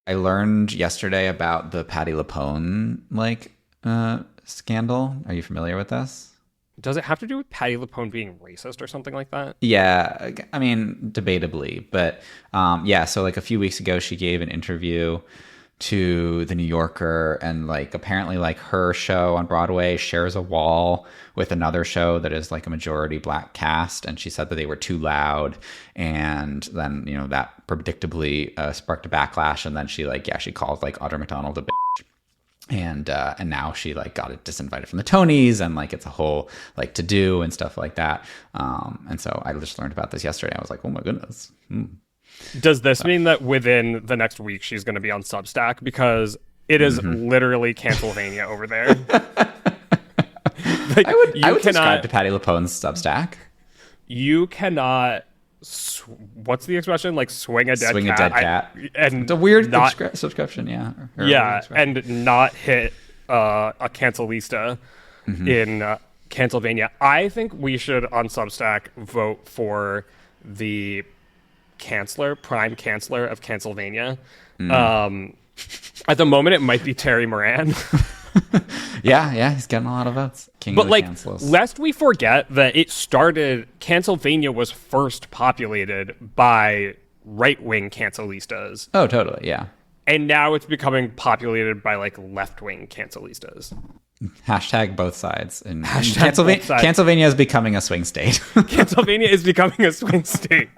I learned yesterday about the Patti LuPone scandal. Are you familiar with this? Does it have to do with Patti LuPone being racist or something like that? Yeah, I mean, debatably, but yeah. So like a few weeks ago, she gave an interview to the New Yorker, and like apparently like her show on Broadway shares a wall with another show that is like a majority black cast, and she said that they were too loud, and then that predictably sparked a backlash, and then she called like Audra McDonald a bitch. And now she like got it disinvited from the Tonys, and like it's a whole like to do and stuff like that. And so I just learned about this yesterday. I was like, oh my goodness. Does this mean that within the next week she's going to be on Substack, because it is literally Cancelvania over there? Like, I would subscribe to Patti LuPone's Substack. You cannot. What's the expression? Like swing a dead cat. And it's a weird subscription, yeah. And not hit a cancelista in Cancelvania. I think we should on Substack vote for the prime chancellor of Cancelvania. At the moment, it might be Terry Moran. Yeah, he's getting a lot of votes. But like, lest we forget that Cancelvania was first populated by right-wing cancelistas. Oh, totally, yeah. And now it's becoming populated by like left-wing cancelistas. Hashtag both sides. And Cancelvania is becoming a swing state. Cancelvania is becoming a swing state.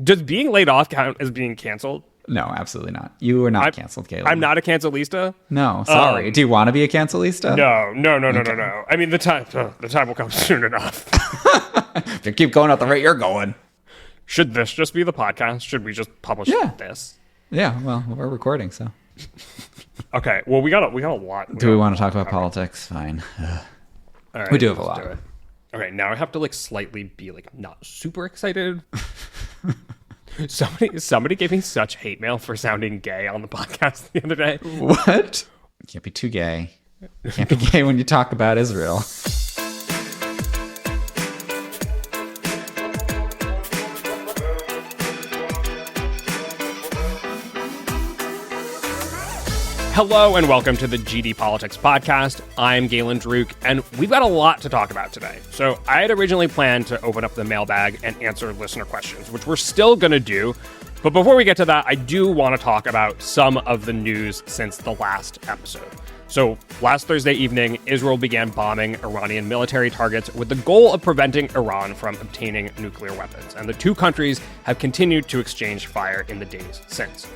Does being laid off count as being canceled? No, absolutely not. You are not canceled, Caleb. I'm not a cancelista? No, sorry. Do you want to be a cancelista? No. I mean, the time will come soon enough. If you keep going at the rate you're going. Should this just be the podcast? Should we just publish this? Yeah, well, we're recording, so. Okay, well, we got a lot. Do we want to talk about politics? Fine. All right, we do have a lot. Okay, now I have to like slightly be like not super excited. Somebody gave me such hate mail for sounding gay on the podcast the other day. What? You can't be too gay. You can't be gay when you talk about Israel. Hello and welcome to the GD Politics Podcast. I'm Galen Druk, and we've got a lot to talk about today. So I had originally planned to open up the mailbag and answer listener questions, which we're still going to do. But before we get to that, I do want to talk about some of the news since the last episode. So last Thursday evening, Israel began bombing Iranian military targets with the goal of preventing Iran from obtaining nuclear weapons. And the two countries have continued to exchange fire in the days since.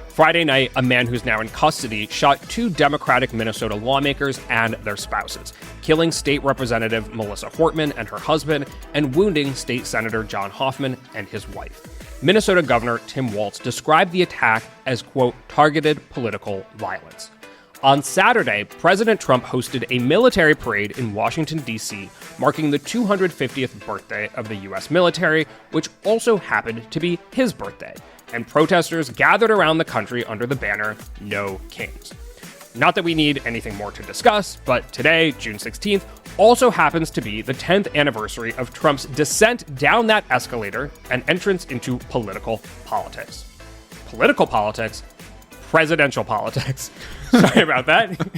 Friday night, a man who's now in custody shot two Democratic Minnesota lawmakers and their spouses, killing State Representative Melissa Hortman and her husband, and wounding State Senator John Hoffman and his wife. Minnesota Governor Tim Walz described the attack as, quote, targeted political violence. On Saturday, President Trump hosted a military parade in Washington, D.C., marking the 250th birthday of the U.S. military, which also happened to be his birthday. And protesters gathered around the country under the banner, No Kings. Not that we need anything more to discuss, but today, June 16th, also happens to be the 10th anniversary of Trump's descent down that escalator and entrance into political politics. Political politics? Presidential politics. Sorry about that.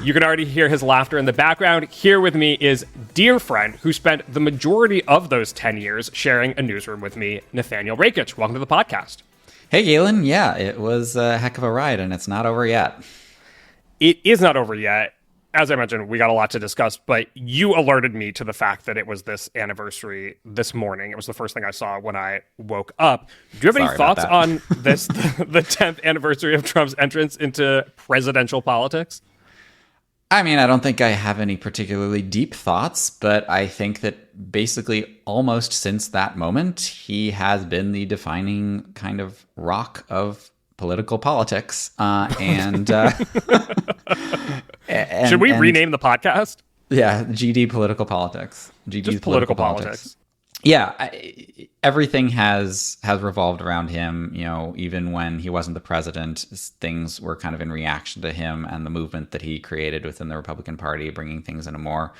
You can already hear his laughter in the background. Here with me is dear friend who spent the majority of those 10 years sharing a newsroom with me, Nathaniel Rakich. Welcome to the podcast. Hey, Galen. Yeah, it was a heck of a ride, and it's not over yet. It is not over yet. As I mentioned, we got a lot to discuss, but you alerted me to the fact that it was this anniversary this morning. It was the first thing I saw when I woke up. Do you have any thoughts on this, the 10th anniversary of Trump's entrance into presidential politics? I mean, I don't think I have any particularly deep thoughts, but I think that basically almost since that moment, he has been the defining kind of rock of political politics. And should we rename the podcast? Yeah, GD Political Politics. GD Just political politics. Yeah, everything has revolved around him. Even when he wasn't the president, things were kind of in reaction to him and the movement that he created within the Republican Party, bringing things in a more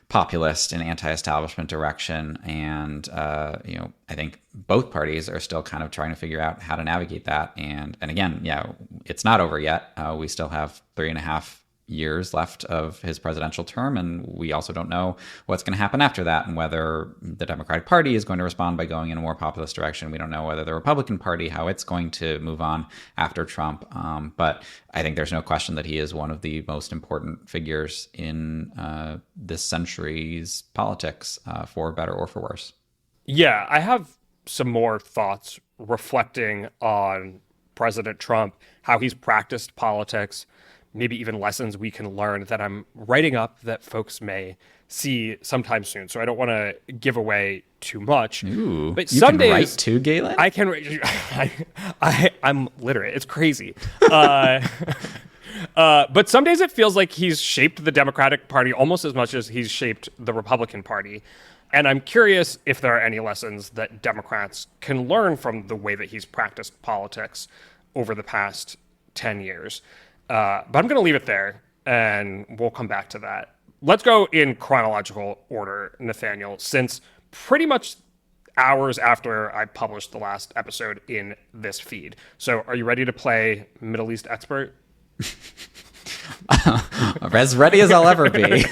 populist and anti-establishment direction. And I think both parties are still kind of trying to figure out how to navigate that. And again, yeah, it's not over yet. We still have 3.5 years left of his presidential term, and we also don't know what's going to happen after that and whether the Democratic Party is going to respond by going in a more populist direction. We don't know whether the Republican Party, how it's going to move on after Trump. But I think there's no question that he is one of the most important figures in this century's politics, for better or for worse. Yeah, I have some more thoughts reflecting on President Trump, how he's practiced politics, maybe even lessons we can learn that I'm writing up that folks may see sometime soon. So I don't want to give away too much. Ooh, but you some can write days too, Galen? I can. I'm literate. It's crazy. But some days it feels like he's shaped the Democratic Party almost as much as he's shaped the Republican Party. And I'm curious if there are any lessons that Democrats can learn from the way that he's practiced politics over the past 10 years. But I'm going to leave it there, and we'll come back to that. Let's go in chronological order, Nathaniel, since pretty much hours after I published the last episode in this feed. So are you ready to play Middle East expert? As ready as I'll ever be.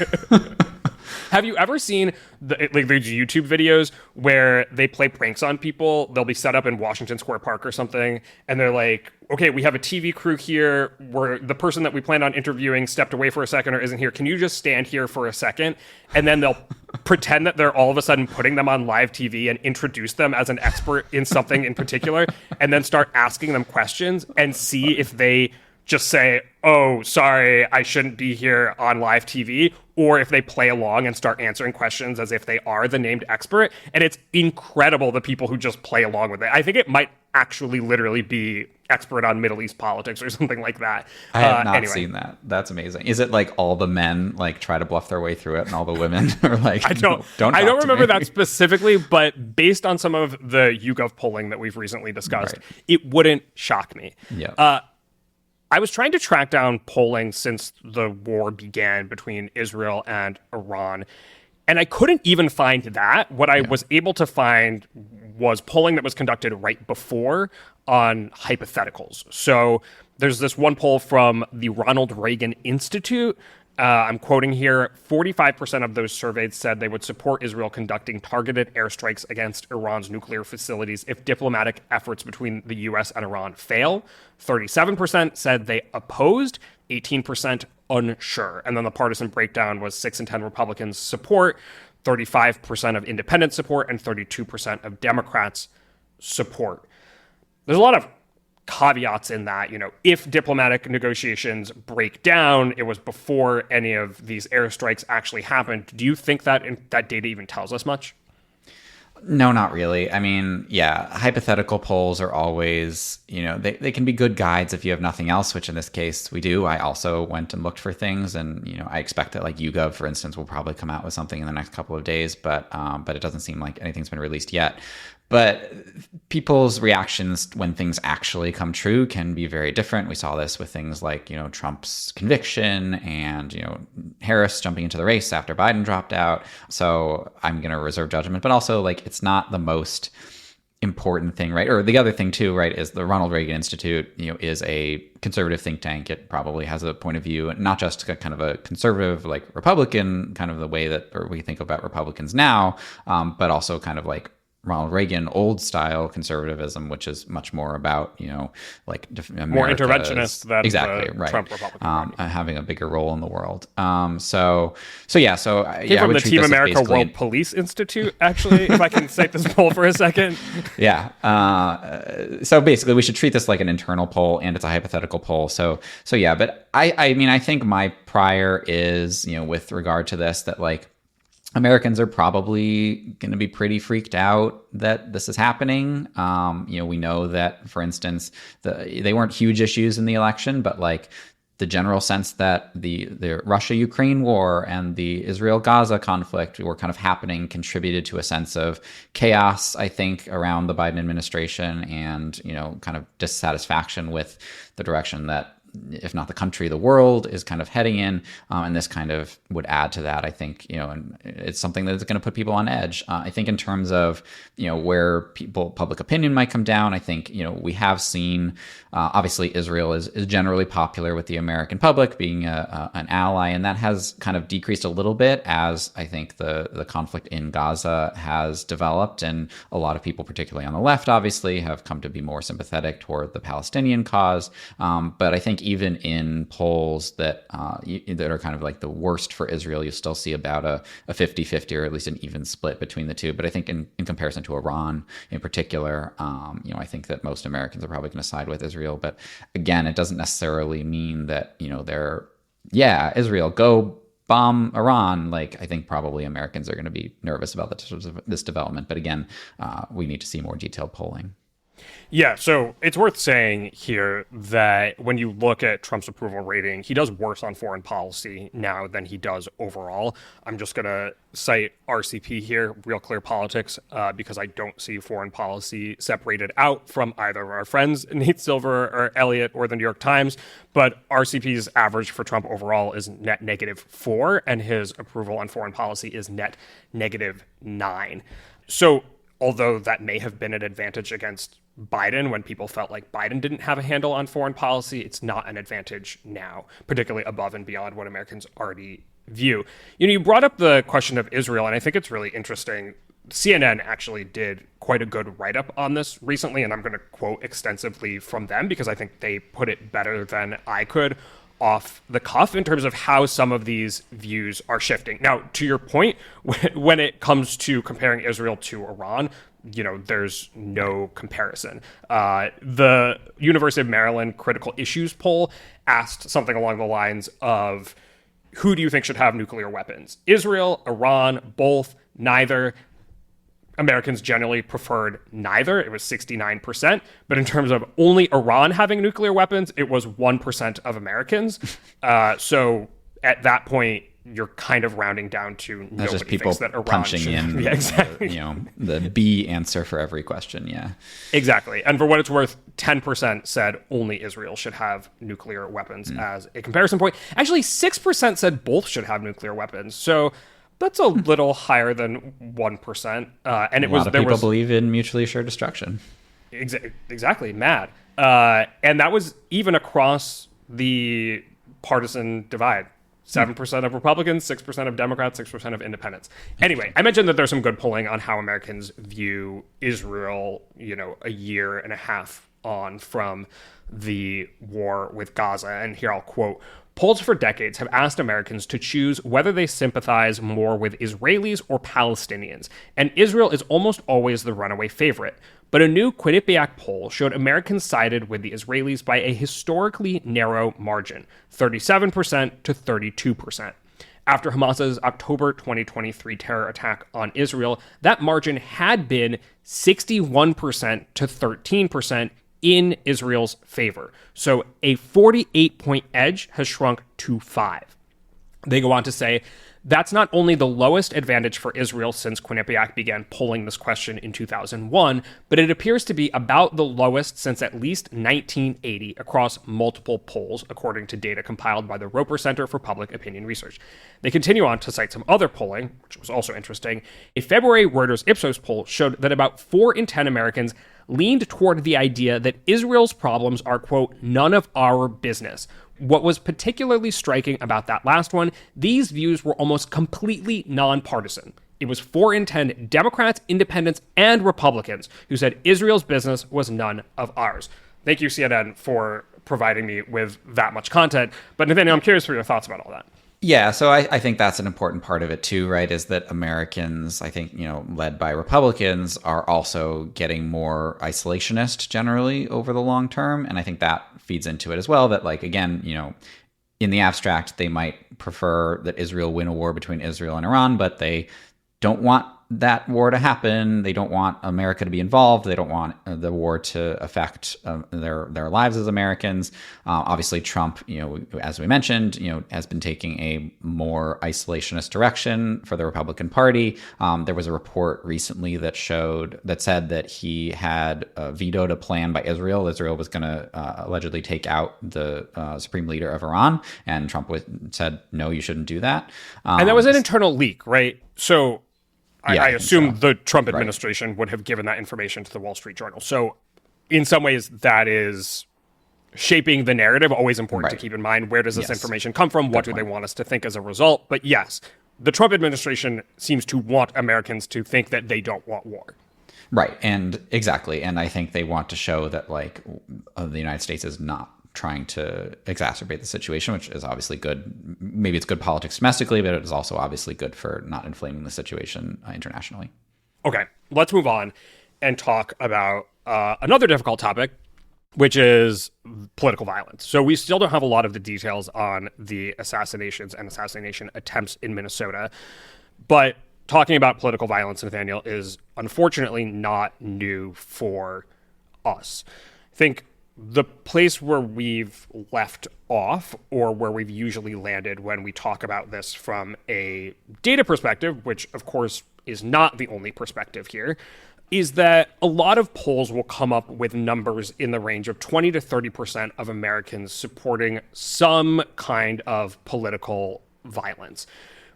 Have you ever seen these YouTube videos where they play pranks on people? They'll be set up in Washington Square Park or something, and they're like, okay, we have a TV crew here where the person that we planned on interviewing stepped away for a second or isn't here. Can you just stand here for a second? And then they'll pretend that they're all of a sudden putting them on live TV and introduce them as an expert in something in particular, and then start asking them questions and see if they just say, oh, sorry, I shouldn't be here on live TV, or if they play along and start answering questions as if they are the named expert. And it's incredible, the people who just play along with it. I think it might actually literally be expert on Middle East politics or something like that. I have not seen that. That's amazing. Is it like all the men like try to bluff their way through it and all the women are like, I don't remember that specifically, but based on some of the YouGov polling that we've recently discussed, right, it wouldn't shock me. Yeah. I was trying to track down polling since the war began between Israel and Iran, and I couldn't even find that. What I was able to find was polling that was conducted right before on hypotheticals. So there's this one poll from the Ronald Reagan Institute. I'm quoting here, 45% of those surveyed said they would support Israel conducting targeted airstrikes against Iran's nuclear facilities if diplomatic efforts between the U.S. and Iran fail. 37% said they opposed, 18% unsure. And then the partisan breakdown was 6 in 10 Republicans support, 35% of independent support, and 32% of Democrats support. There's a lot of caveats in that, if diplomatic negotiations break down, it was before any of these airstrikes actually happened. Do you think that that data even tells us much? No, not really. I mean, yeah, hypothetical polls are always, they can be good guides if you have nothing else, which in this case we do. I also went and looked for things, and, I expect that like YouGov, for instance, will probably come out with something in the next couple of days, but it doesn't seem like anything's been released yet. But people's reactions when things actually come true can be very different. We saw this with things like, Trump's conviction and, Harris jumping into the race after Biden dropped out. So I'm going to reserve judgment. But also, like, it's not the most important thing, right? Or the other thing, too, right, is the Ronald Reagan Institute, is a conservative think tank. It probably has a point of view, not just kind of a conservative, like Republican, kind of the way that we think about Republicans now, but also kind of like Ronald Reagan old style conservatism, which is much more about, like more interventionist than exactly the right. Trump Republican having a bigger role in the world. So from the Team America World Police Institute, actually, if I can cite this poll for a second. Yeah. So basically, we should treat this like an internal poll, and it's a hypothetical poll. So yeah. But I mean, I think my prior is, with regard to this, that like, Americans are probably going to be pretty freaked out that this is happening. We know that, for instance, they weren't huge issues in the election, but like the general sense that the Russia-Ukraine war and the Israel-Gaza conflict were kind of happening contributed to a sense of chaos, I think, around the Biden administration and, kind of dissatisfaction with the direction that, if not the country, the world is kind of heading in. And this kind of would add to that, I think, and it's something that's going to put people on edge. I think in terms of, where public opinion might come down, I think, we have seen, obviously Israel is generally popular with the American public being an ally, and that has kind of decreased a little bit as I think the conflict in Gaza has developed. And a lot of people, particularly on the left, obviously have come to be more sympathetic toward the Palestinian cause. But I think even in polls that are kind of like the worst for Israel, you still see about a 50-50 or at least an even split between the two. But I think in comparison to Iran in particular, I think that most Americans are probably going to side with Israel. But again, it doesn't necessarily mean that, Israel, go bomb Iran. Like, I think probably Americans are going to be nervous about this development. But again, we need to see more detailed polling. Yeah, so it's worth saying here that when you look at Trump's approval rating, he does worse on foreign policy now than he does overall. I'm just going to cite RCP here, Real Clear Politics, because I don't see foreign policy separated out from either of our friends, Nate Silver or Elliot or the New York Times. But RCP's average for Trump overall is net -4, and his approval on foreign policy is net -9. So although that may have been an advantage against Biden when people felt like Biden didn't have a handle on foreign policy, it's not an advantage now, particularly above and beyond what Americans already view. You brought up the question of Israel, and I think it's really interesting. CNN actually did quite a good write-up on this recently, and I'm going to quote extensively from them because I think they put it better than I could off the cuff in terms of how some of these views are shifting. Now, to your point, when it comes to comparing Israel to Iran, there's no comparison. The University of Maryland Critical Issues poll asked something along the lines of, who do you think should have nuclear weapons? Israel, Iran, both, neither. Americans generally preferred neither. It was 69%. But in terms of only Iran having nuclear weapons, it was 1% of Americans. So at that point, you're kind of rounding down to nobody just people thinks that Iran punching should. in, Yeah, exactly. The B answer for every question. Yeah, exactly. And for what it's worth, 10% said only Israel should have nuclear weapons as a comparison point. Actually, 6% said both should have nuclear weapons. So that's a little higher than 1%. And a lot of people believe in mutually assured destruction. Exactly. Mad. And that was even across the partisan divide. 7% of Republicans, 6% of Democrats, 6% of independents. Anyway, I mentioned that there's some good polling on how Americans view Israel, a year and a half on from the war with Gaza. And here I'll quote, polls for decades have asked Americans to choose whether they sympathize more with Israelis or Palestinians. And Israel is almost always the runaway favorite. But a new Quinnipiac poll showed Americans sided with the Israelis by a historically narrow margin, 37% to 32%. After Hamas's October 2023 terror attack on Israel, that margin had been 61% to 13% in Israel's favor. So a 48-point edge has shrunk to 5. They go on to say, that's not only the lowest advantage for Israel since Quinnipiac began polling this question in 2001, but it appears to be about the lowest since at least 1980 across multiple polls, according to data compiled by the Roper Center for Public Opinion Research. They continue on to cite some other polling, which was also interesting. A February Reuters Ipsos poll showed that about 4 in 10 Americans leaned toward the idea that Israel's problems are, quote, none of our business. What was particularly striking about that last one, these views were almost completely nonpartisan. It was 4 in 10 Democrats, independents, and Republicans who said Israel's business was none of ours. Thank you, CNN, for providing me with that much content. But Nathaniel, I'm curious for your thoughts about all that. Yeah, so I think that's an important part of it too, right? Is that Americans, I think, led by Republicans, are also getting more isolationist generally over the long term. And I think that feeds into it as well, that again, in the abstract, they might prefer that Israel win a war between Israel and Iran, but they don't want that war to happen. They don't want America to be involved. They don't want the war to affect their lives as Americans. Obviously, Trump, as we mentioned, has been taking a more isolationist direction for the Republican Party. There was a report recently that said that he had vetoed a plan by Israel. Israel was going to allegedly take out the supreme leader of Iran, and Trump said, no, you shouldn't do that. And that was an internal leak, right? So I assume the Trump administration would have given that information to the Wall Street Journal. So in some ways, that is shaping the narrative. Always important to keep in mind, where does this information come from? What do they want us to think as a result? But yes, the Trump administration seems to want Americans to think that they don't want war. Right. And exactly. And I think they want to show that the United States is not trying to exacerbate the situation, which is obviously good. Maybe it's good politics domestically, but it is also obviously good for not inflaming the situation internationally. Okay, let's move on and talk about another difficult topic, which is political violence. So we still don't have a lot of the details on the assassinations and assassination attempts in Minnesota, but talking about political violence, Nathaniel, is unfortunately not new for us. I think the place where we've left off, or where we've usually landed when we talk about this from a data perspective, which of course is not the only perspective here, is that a lot of polls will come up with numbers in the range of 20 to 30% of Americans supporting some kind of political violence.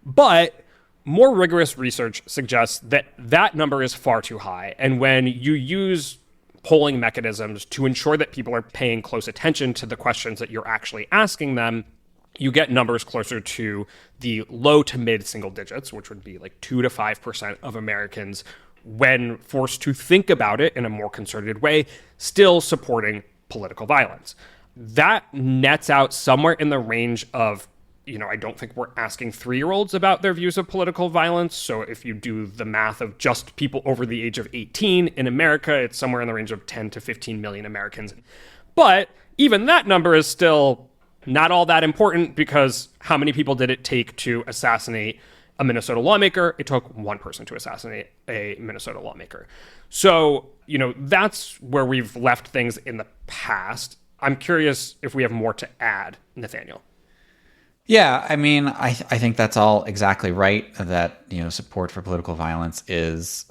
But more rigorous research suggests that that number is far too high. And when you use polling mechanisms to ensure that people are paying close attention to the questions that you're actually asking them, you get numbers closer to the low to mid single digits, which would be 2 to 5% of Americans, when forced to think about it in a more concerted way, still supporting political violence. That nets out somewhere in the range of, I don't think we're asking 3-year-olds about their views of political violence. So if you do the math of just people over the age of 18 in America, it's somewhere in the range of 10 to 15 million Americans. But even that number is still not all that important, because how many people did it take to assassinate a Minnesota lawmaker? It took one person to assassinate a Minnesota lawmaker. So, that's where we've left things in the past. I'm curious if we have more to add, Nathaniel. Yeah, I mean, I think that's all exactly right. That support for political violence is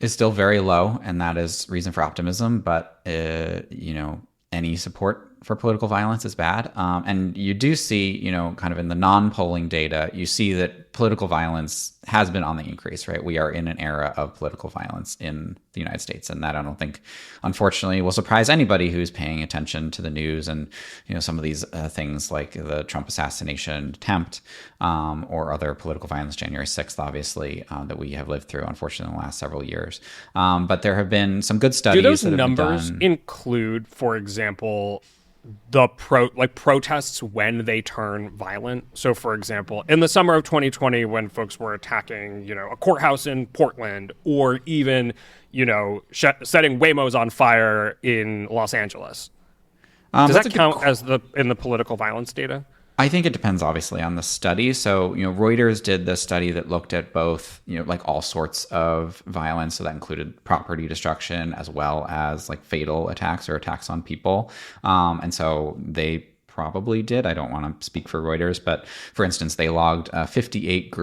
still very low, and that is reason for optimism. But any support for political violence is bad. And you do see, kind of in the non-polling data, you see that political violence has been on the increase, right? We are in an era of political violence in the United States. And that, I don't think, unfortunately, will surprise anybody who's paying attention to the news and, some of these things like the Trump assassination attempt or other political violence, January 6th, obviously, that we have lived through, unfortunately, in the last several years. But there have been some good studies. Do those that have numbers been done. Include, for example, the protests when they turn violent? So, for example, in the summer of 2020, when folks were attacking, a courthouse in Portland, or even, setting Waymos on fire in Los Angeles, does that count as in the political violence data? I think it depends, obviously, on the study. So, Reuters did the study that looked at both, all sorts of violence. So that included property destruction as well as fatal attacks or attacks on people. And so they probably did. I don't want to speak for Reuters, but for instance, they logged 58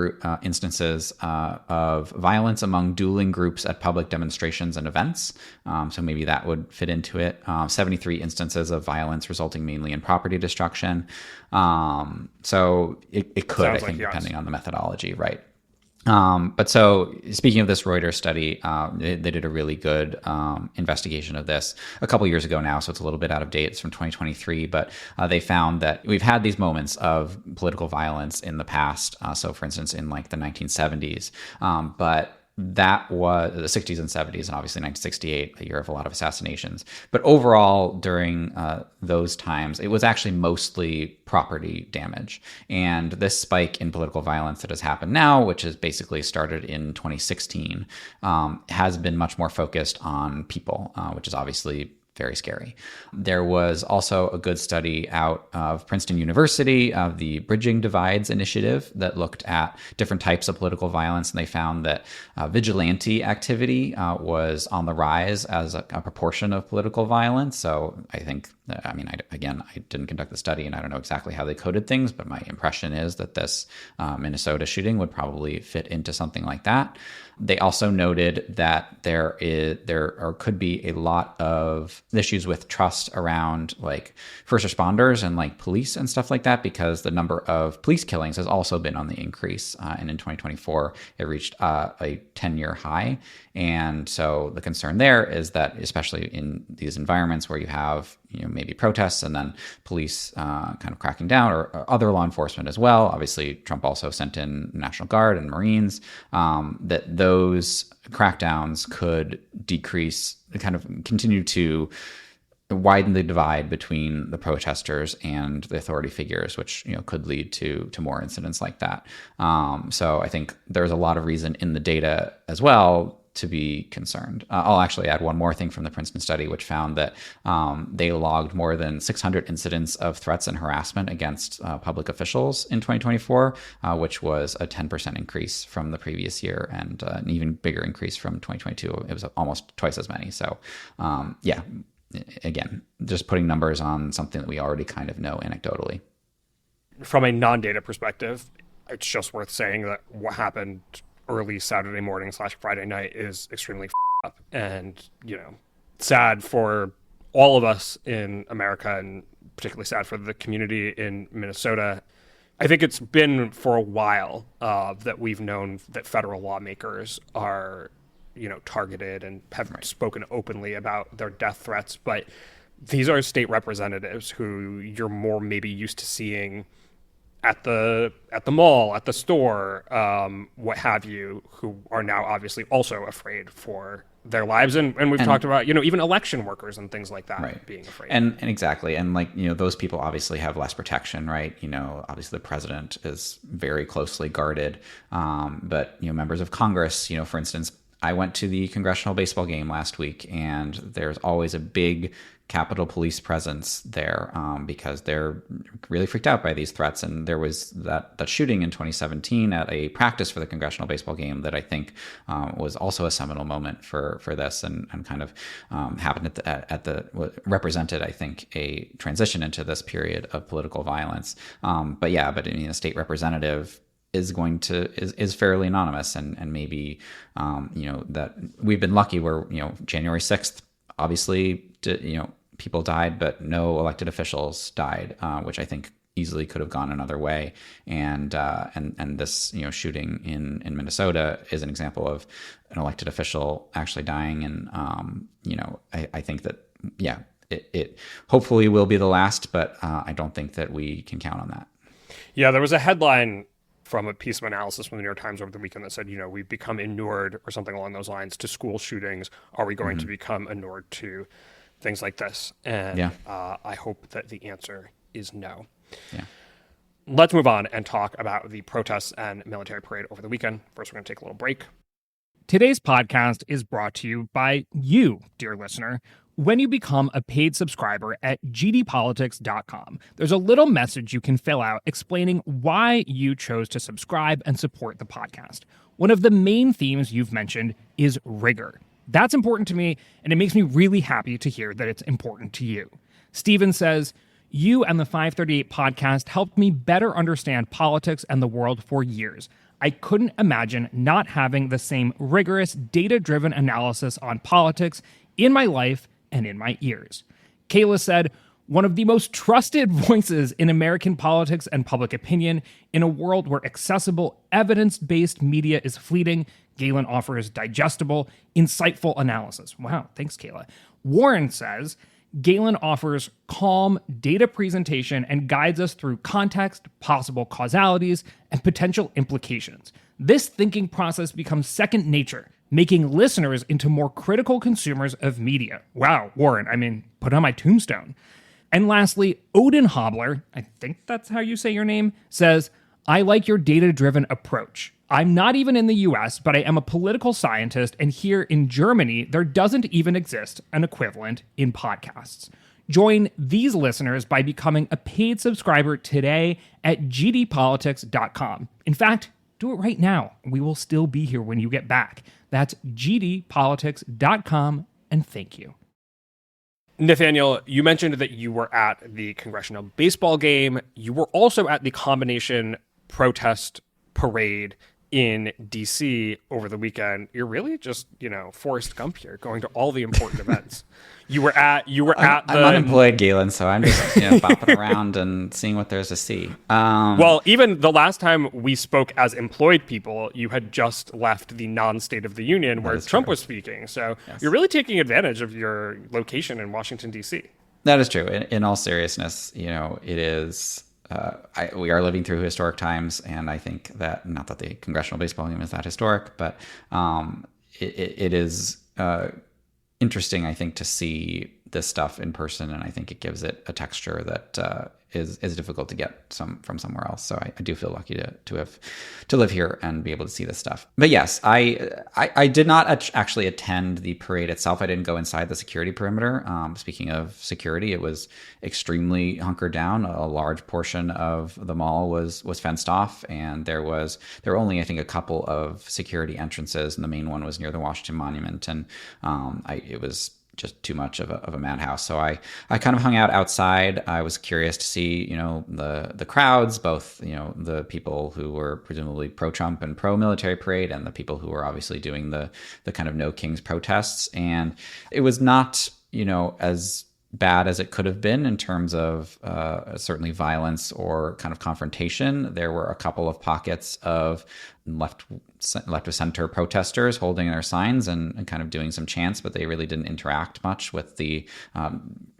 instances of violence among dueling groups at public demonstrations and events. So maybe that would fit into it. 73 instances of violence resulting mainly in property destruction. So it could, I think, depending on the methodology, right? But so speaking of this Reuters study, they did a really good investigation of this a couple years ago now, so it's a little bit out of date. It's from 2023, but they found that we've had these moments of political violence in the past. So for instance, in the 1970s, but that was the 60s and 70s, and obviously 1968, a year of a lot of assassinations. But overall, during those times, it was actually mostly property damage. And this spike in political violence that has happened now, which has basically started in 2016, has been much more focused on people, which is obviously very scary. There was also a good study out of Princeton University of the Bridging Divides Initiative that looked at different types of political violence, and they found that vigilante activity was on the rise as a proportion of political violence. So I think, I didn't conduct the study, and I don't know exactly how they coded things, but my impression is that this Minnesota shooting would probably fit into something like that. They also noted that there could be a lot of issues with trust around like first responders and like police and stuff like that, because the number of police killings has also been on the increase. And in 2024, it reached a 10-year high. And so the concern there is that, especially in these environments where you have, maybe protests and then police kind of cracking down, or other law enforcement as well. Obviously, Trump also sent in National Guard and Marines, that those crackdowns could decrease, kind of continue to widen the divide between the protesters and the authority figures, which could lead to more incidents like that. So I think there's a lot of reason in the data as well to be concerned. I'll actually add one more thing from the Princeton study, which found that they logged more than 600 incidents of threats and harassment against public officials in 2024, which was a 10% increase from the previous year, and an even bigger increase from 2022. It was almost twice as many. So again, just putting numbers on something that we already kind of know anecdotally. From a non-data perspective, it's just worth saying that what happened early Saturday morning / Friday night is extremely up, and sad for all of us in America, and particularly sad for the community in Minnesota. I think it's been for a while that we've known that federal lawmakers are targeted and have spoken openly about their death threats, but these are state representatives who you're more maybe used to seeing at the mall, at the store, what have you, who are now obviously also afraid for their lives. And we've talked about, even election workers and things like that being afraid. And exactly. And those people obviously have less protection, right? Obviously the president is very closely guarded. But members of Congress, for instance, I went to the congressional baseball game last week, and there's always a big Capitol Police presence there because they're really freaked out by these threats. And there was that shooting in 2017 at a practice for the congressional baseball game that I think was also a seminal moment for this, and kind of happened represented, I think, a transition into this period of political violence. But a state representative is fairly anonymous, and maybe that we've been lucky where January 6th obviously people died, but no elected officials died, which I think easily could have gone another way. And this shooting in Minnesota is an example of an elected official actually dying, and I think that it hopefully will be the last, but I don't think that we can count on that. Yeah, there was a headline from a piece of analysis from the New York Times over the weekend that said, we've become inured, or something along those lines, to school shootings. Are we going to become inured to things like this? And I hope that the answer is no. Yeah. Let's move on and talk about the protests and military parade over the weekend. First, we're going to take a little break. Today's podcast is brought to you by you, dear listener. When you become a paid subscriber at gdpolitics.com, there's a little message you can fill out explaining why you chose to subscribe and support the podcast. One of the main themes you've mentioned is rigor. That's important to me, and it makes me really happy to hear that it's important to you. Steven says, you and the 538 podcast helped me better understand politics and the world for years. I couldn't imagine not having the same rigorous, data-driven analysis on politics in my life and in my ears. Kayla said, one of the most trusted voices in American politics and public opinion, in a world where accessible, evidence-based media is fleeting, Galen offers digestible, insightful analysis. Wow, thanks, Kayla. Warren says, Galen offers calm data presentation and guides us through context, possible causalities, and potential implications. This thinking process becomes second nature, making listeners into more critical consumers of media. Wow, Warren, put on my tombstone. And lastly, Odin Hobbler, I think that's how you say your name, says, I like your data-driven approach. I'm not even in the US, but I am a political scientist, and here in Germany, there doesn't even exist an equivalent in podcasts. Join these listeners by becoming a paid subscriber today at gdpolitics.com. In fact, do it right now. We will still be here when you get back. That's gdpolitics.com, and thank you. Nathaniel, you mentioned that you were at the congressional baseball game. You were also at the combination protest parade in D.C. over the weekend. You're really just, Forrest Gump here, going to all the important events. I'm unemployed, Galen, so I'm just bopping around and seeing what there's to see. Well, even the last time we spoke as employed people, you had just left the non-State of the Union where Trump was speaking. So yes. You're really taking advantage of your location in Washington, D.C. That is true. In all seriousness, it is... we are living through historic times, and I think that, not that the congressional baseball game is that historic, but it is interesting, I think, to see this stuff in person, and I think it gives it a texture that is difficult to get from somewhere else. So I do feel lucky to live here and be able to see this stuff. But yes, I did not actually attend the parade itself. I didn't go inside the security perimeter. Speaking of security, it was extremely hunkered down. A large portion of the mall was fenced off, and there were only, I think, a couple of security entrances, and the main one was near the Washington Monument, and it was just too much of a madhouse. So I kind of hung out outside. I was curious to see, the crowds, both, the people who were presumably pro-Trump and pro-military parade, and the people who were obviously doing the kind of No Kings protests. And it was not, as bad as it could have been in terms of certainly violence or kind of confrontation. There were a couple of pockets of left of center protesters holding their signs and kind of doing some chants, but they really didn't interact much with the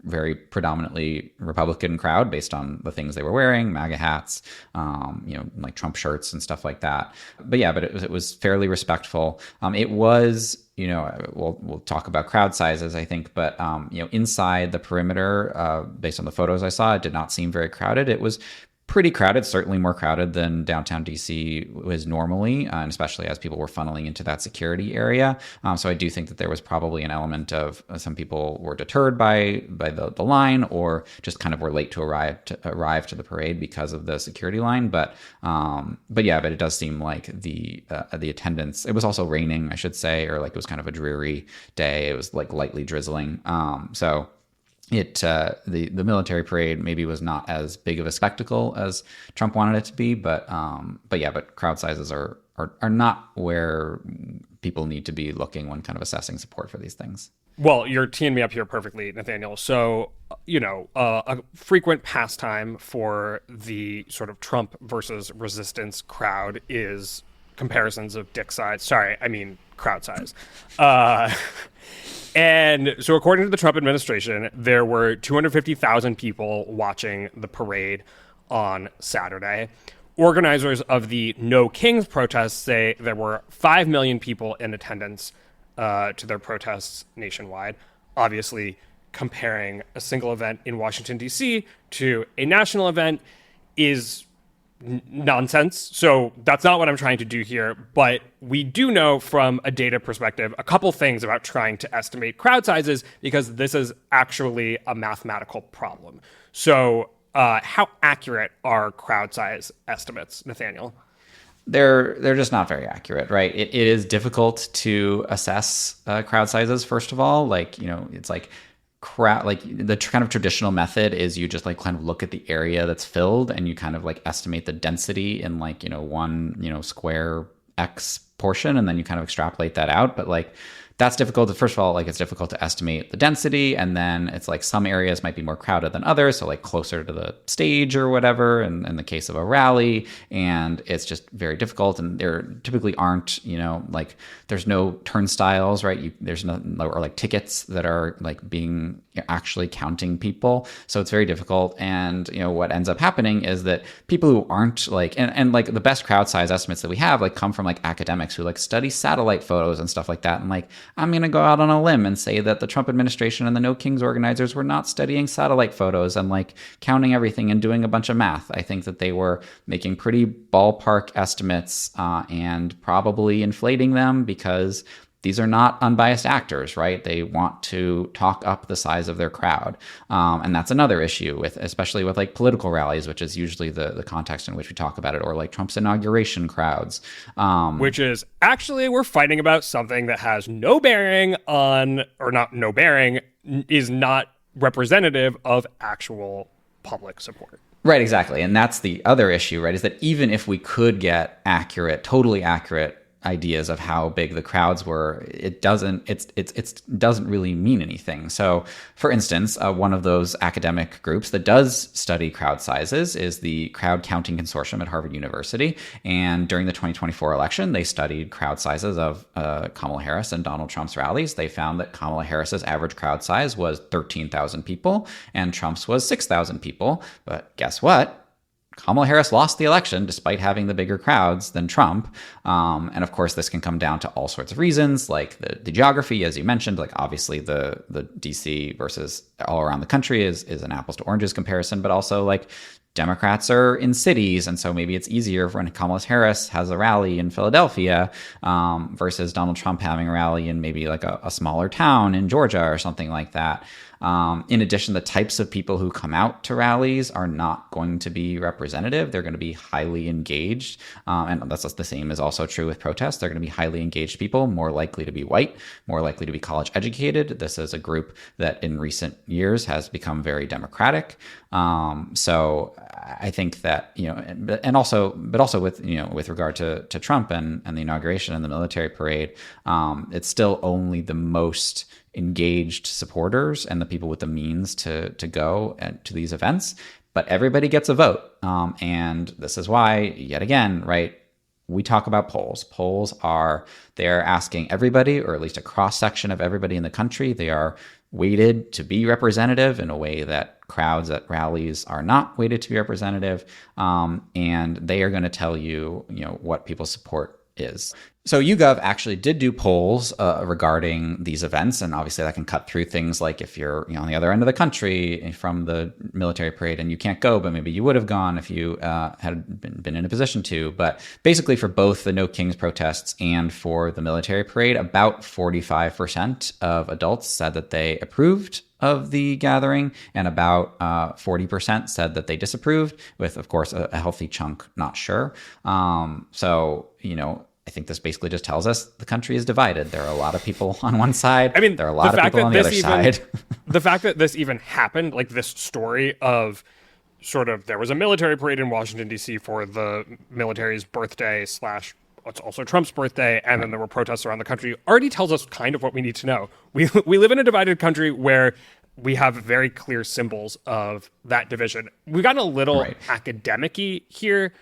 very predominantly Republican crowd based on the things they were wearing, MAGA hats, like Trump shirts and stuff like that. But it was fairly respectful. It was, we'll talk about crowd sizes, I think, but inside the perimeter, based on the photos I saw, it did not seem very crowded. It was pretty crowded, certainly more crowded than downtown DC was normally, and especially as people were funneling into that security area. So I do think that there was probably an element of some people were deterred by the line, or just kind of were late to arrive to the parade because of the security line. But it does seem like the attendance. It was also raining, I should say, or like it was kind of a dreary day. It was like lightly drizzling. So the military parade maybe was not as big of a spectacle as Trump wanted it to be, but crowd sizes are not where people need to be looking when kind of assessing support for these things. Well, you're teeing me up here perfectly, Nathaniel. So, a frequent pastime for the sort of Trump versus resistance crowd is comparisons of dick size. Sorry, I mean crowd size. And so according to the Trump administration, there were 250,000 people watching the parade on Saturday. Organizers of the No Kings protests say there were 5 million people in attendance to their protests nationwide. Obviously, comparing a single event in Washington, D.C. to a national event is nonsense. So that's not what I'm trying to do here. But we do know from a data perspective a couple things about trying to estimate crowd sizes, because this is actually a mathematical problem. So how accurate are crowd size estimates, Nathaniel? They're just not very accurate, right? It is difficult to assess crowd sizes, first of all. It's like crowd, like the kind of traditional method is you just like kind of look at the area that's filled and you kind of like estimate the density in one square X portion, and then you kind of extrapolate that out. But that's difficult. First of all, it's difficult to estimate the density, and then it's like some areas might be more crowded than others, so closer to the stage or whatever, in the case of a rally, and it's just very difficult. And there typically aren't, there's no turnstiles, right? There's no, or tickets that are being actually counting people, so it's very difficult. And what ends up happening is that people who aren't and the best crowd size estimates that we have come from academics who study satellite photos and stuff like that, and I'm going to go out on a limb and say that the Trump administration and the No Kings organizers were not studying satellite photos and like counting everything and doing a bunch of math. I think that they were making pretty ballpark estimates and probably inflating them because these are not unbiased actors, right? They want to talk up the size of their crowd. And that's another issue with, especially with like political rallies, which is usually the context in which we talk about it, or like Trump's inauguration crowds. Which is actually, we're fighting about something that has no bearing on, or not no bearing, is not representative of actual public support. Right, exactly. And that's the other issue, right? Is that even if we could get accurate, totally accurate ideas of how big the crowds were, it doesn't really mean anything. So for instance, one of those academic groups that does study crowd sizes is the Crowd Counting Consortium at Harvard University. And during the 2024 election, they studied crowd sizes of Kamala Harris and Donald Trump's rallies. They found that Kamala Harris's average crowd size was 13,000 people and Trump's was 6,000 people. But guess what? Kamala Harris lost the election despite having the bigger crowds than Trump. And of course, this can come down to all sorts of reasons, like the geography, as you mentioned, like obviously the DC versus all around the country is an apples to oranges comparison, but also like Democrats are in cities. And so maybe it's easier when Kamala Harris has a rally in Philadelphia versus Donald Trump having a rally in maybe like a smaller town in Georgia or something like that. In addition, the types of people who come out to rallies are not going to be representative. They're going to be highly engaged. And that's the same is also true with protests. They're going to be highly engaged people, more likely to be white, more likely to be college educated. This is a group that in recent years has become very democratic. So I think that, but also with, with regard to Trump and the inauguration and the military parade, it's still only the most engaged supporters and the people with the means to go to these events, but everybody gets a vote. And this is why, yet again, right, we talk about polls. They're asking everybody, or at least a cross section of everybody in the country. They are weighted to be representative in a way that crowds at rallies are not weighted to be representative. And they are going to tell you, what people's support is. So YouGov actually did do polls regarding these events, and obviously that can cut through things like if you're on the other end of the country from the military parade and you can't go, but maybe you would have gone if you had been in a position to. But basically for both the No Kings protests and for the military parade, about 45% of adults said that they approved of the gathering, and about 40% said that they disapproved, with, of course, a healthy chunk not sure. So, I think this basically just tells us the country is divided. There are a lot of people on one side. I mean, there are a lot of people on the other side. The fact that this even happened, like this story of sort of, there was a military parade in Washington, D.C. for the military's birthday / it's also Trump's birthday, and then there were protests around the country, already tells us kind of what we need to know. We live in a divided country where we have very clear symbols of that division. We've gotten a little academic-y here.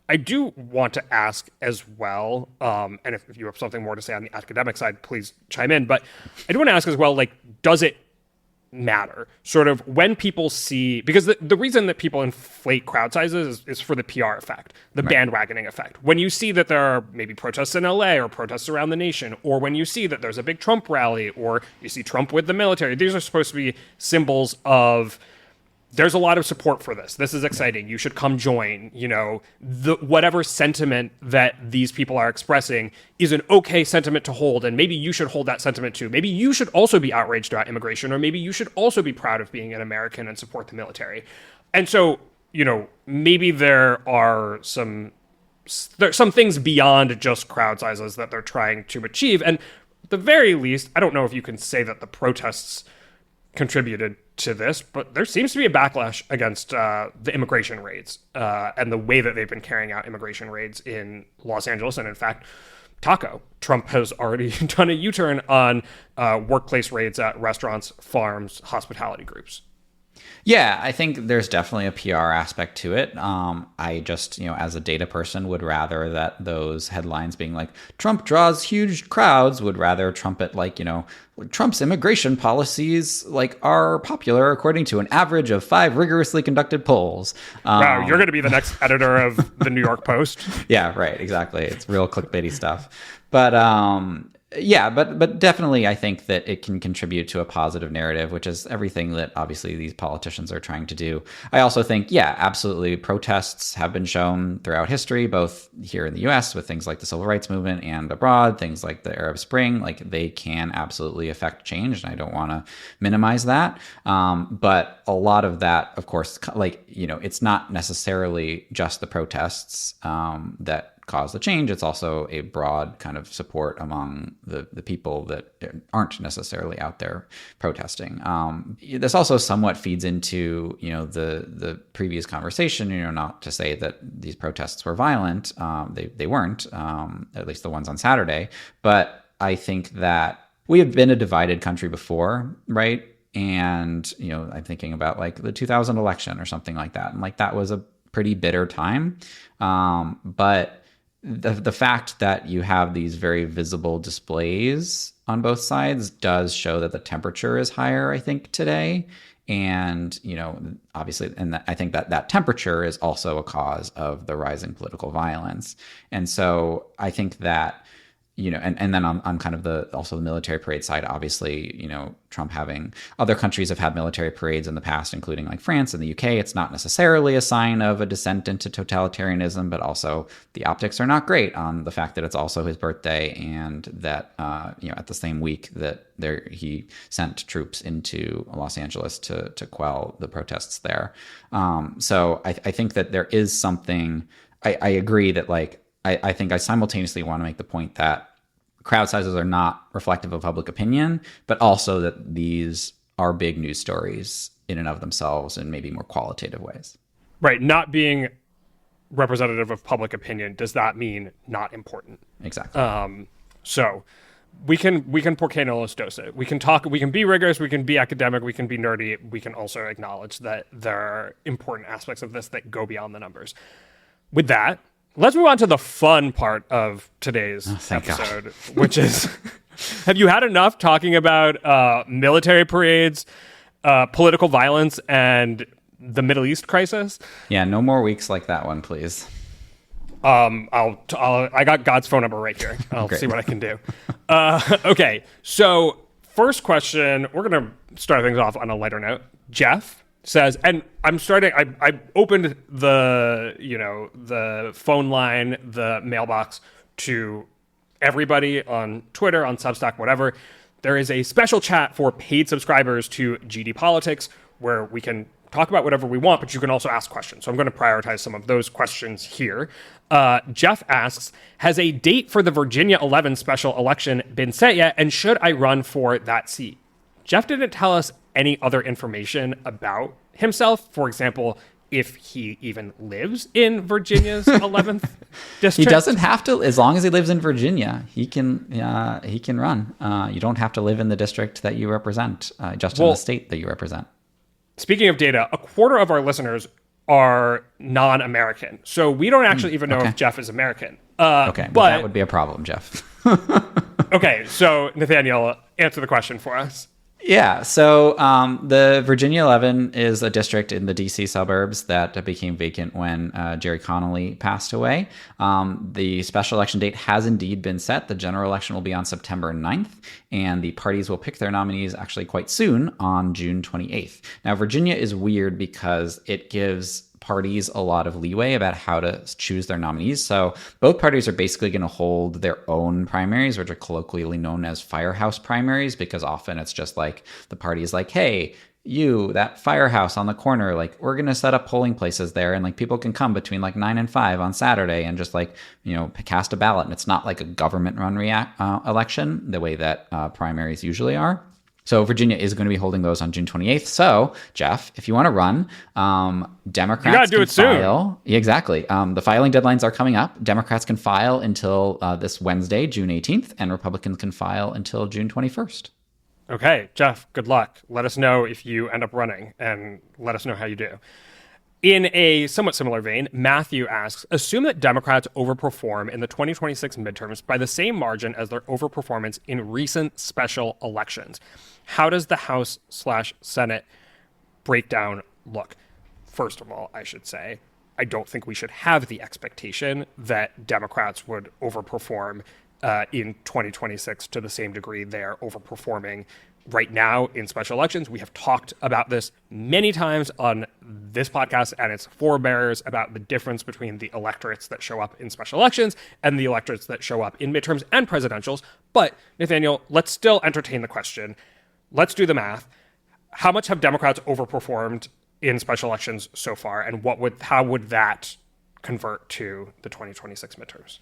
I do want to ask as well, and if you have something more to say on the academic side, please chime in, but I do want to ask as well, like, does it matter? Sort of when people see, because the reason that people inflate crowd sizes is for the PR effect, the bandwagoning effect. When you see that there are maybe protests in LA or protests around the nation, or when you see that there's a big Trump rally, or you see Trump with the military, these are supposed to be symbols of, there's a lot of support for this. This is exciting. You should come join. Whatever sentiment that these people are expressing is an okay sentiment to hold, and maybe you should hold that sentiment too. Maybe you should also be outraged about immigration, or maybe you should also be proud of being an American and support the military. And so, maybe there are some things beyond just crowd sizes that they're trying to achieve. And at the very least, I don't know if you can say that the protests contributed to this, but there seems to be a backlash against the immigration raids and the way that they've been carrying out immigration raids in Los Angeles. And in fact, Trump has already done a U-turn on workplace raids at restaurants, farms, hospitality groups. Yeah, I think there's definitely a PR aspect to it. I just, as a data person, would rather that those headlines being like, Trump draws huge crowds, would rather trumpet like, Trump's immigration policies are popular according to an average of 5 rigorously conducted polls. Wow, you're going to be the next editor of the New York Post. Yeah, right, exactly. It's real clickbaity stuff. But Yeah, but definitely I think that it can contribute to a positive narrative, which is everything that obviously these politicians are trying to do. I also think, yeah, absolutely, protests have been shown throughout history, both here in the US with things like the civil rights movement and abroad, things like the Arab Spring, like they can absolutely affect change, and I don't want to minimize that. But a lot of that, of course, like, it's not necessarily just the protests that cause the change. It's also a broad kind of support among the people that aren't necessarily out there protesting. This also somewhat feeds into, the previous conversation, not to say that these protests were violent. They weren't, at least the ones on Saturday. But I think that we have been a divided country before, right? And, I'm thinking about like the 2000 election or something like that. And like that was a pretty bitter time. But the fact that you have these very visible displays on both sides does show that the temperature is higher, I think, today. And, obviously, and I think that temperature is also a cause of the rising political violence. And so I think that, and then on kind of also the military parade side, obviously, Trump other countries have had military parades in the past, including like France and the UK. It's not necessarily a sign of a descent into totalitarianism, but also the optics are not great on the fact that it's also his birthday and that, at the same week that he sent troops into Los Angeles to quell the protests there. So I think that there is something, I agree that like, I think I simultaneously want to make the point that crowd sizes are not reflective of public opinion, but also that these are big news stories in and of themselves in maybe more qualitative ways. Right. Not being representative of public opinion, does that mean not important? Exactly. So we can por qué no los doce. We can be rigorous, we can be academic, we can be nerdy, we can also acknowledge that there are important aspects of this that go beyond the numbers. With that, let's move on to the fun part of today's episode, which is, have you had enough talking about military parades, political violence, and the Middle East crisis? Yeah, no more weeks like that one, please. I got God's phone number right here. I'll see what I can do. Okay, so first question, we're going to start things off on a lighter note. Jeff says, and I opened the phone line, the mailbox to everybody on Twitter, on Substack, whatever. There is a special chat for paid subscribers to GD Politics where we can talk about whatever we want, but you can also ask questions. So I'm going to prioritize some of those questions here. Jeff asks, has a date for the Virginia 11 special election been set yet? And should I run for that seat? Jeff didn't tell us any other information about himself. For example, if he even lives in Virginia's 11th district. He doesn't have to, as long as he lives in Virginia, he can run. You don't have to live in the district that you represent, just in the state that you represent. Speaking of data, a quarter of our listeners are non-American. So we don't actually even know if Jeff is American. Okay, but that would be a problem, Jeff. Okay, so Nathaniel, answer the question for us. Yeah, so the Virginia 11 is a district in the D.C. suburbs that became vacant when Jerry Connolly passed away. The special election date has indeed been set. The general election will be on September 9th, and the parties will pick their nominees actually quite soon on June 28th. Now, Virginia is weird because it gives parties a lot of leeway about how to choose their nominees. So both parties are basically going to hold their own primaries, which are colloquially known as firehouse primaries, because often it's just like the party is like, hey, you, that firehouse on the corner, like we're going to set up polling places there, and like people can come between like 9 and 5 on Saturday and just like, cast a ballot. And it's not like a government run election the way that primaries usually are. So Virginia is going to be holding those on June 28th. So, Jeff, if you want to run, Democrats you gotta do can it soon. file. Yeah, exactly. The filing deadlines are coming up. Democrats can file until this Wednesday, June 18th, and Republicans can file until June 21st. Okay, Jeff, good luck. Let us know if you end up running, and let us know how you do. In a somewhat similar vein, Matthew asks, assume that Democrats overperform in the 2026 midterms by the same margin as their overperformance in recent special elections. How does the House/Senate breakdown look? First of all, I should say, I don't think we should have the expectation that Democrats would overperform in 2026 to the same degree they are overperforming right now in special elections. We have talked about this many times on this podcast and its forebears about the difference between the electorates that show up in special elections and the electorates that show up in midterms and presidentials. But Nathaniel, let's still entertain the question. Let's do the math. How much have Democrats overperformed in special elections so far, and how would that convert to the 2026 midterms?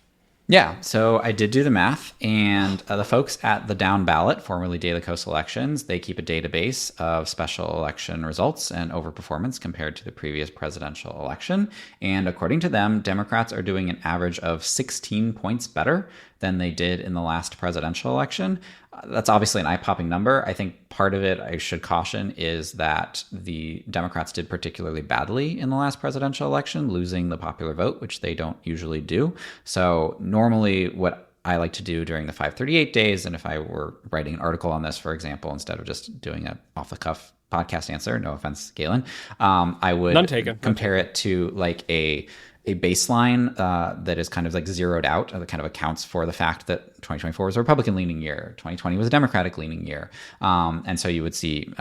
Yeah, so I did do the math, and the folks at the Down Ballot, formerly Daily Kos Elections, they keep a database of special election results and overperformance compared to the previous presidential election. And according to them, Democrats are doing an average of 16 points better than they did in the last presidential election. That's obviously an eye-popping number. I think part of it, I should caution, is that the Democrats did particularly badly in the last presidential election, losing the popular vote, which they don't usually do. So normally what I like to do during the 538 days, and if I were writing an article on this, for example, instead of just doing a off-the-cuff podcast answer, no offense, Galen, I would compare it to like a baseline that is kind of like zeroed out, that kind of accounts for the fact that 2024 was a Republican-leaning year, 2020 was a Democratic-leaning year. And so you would see,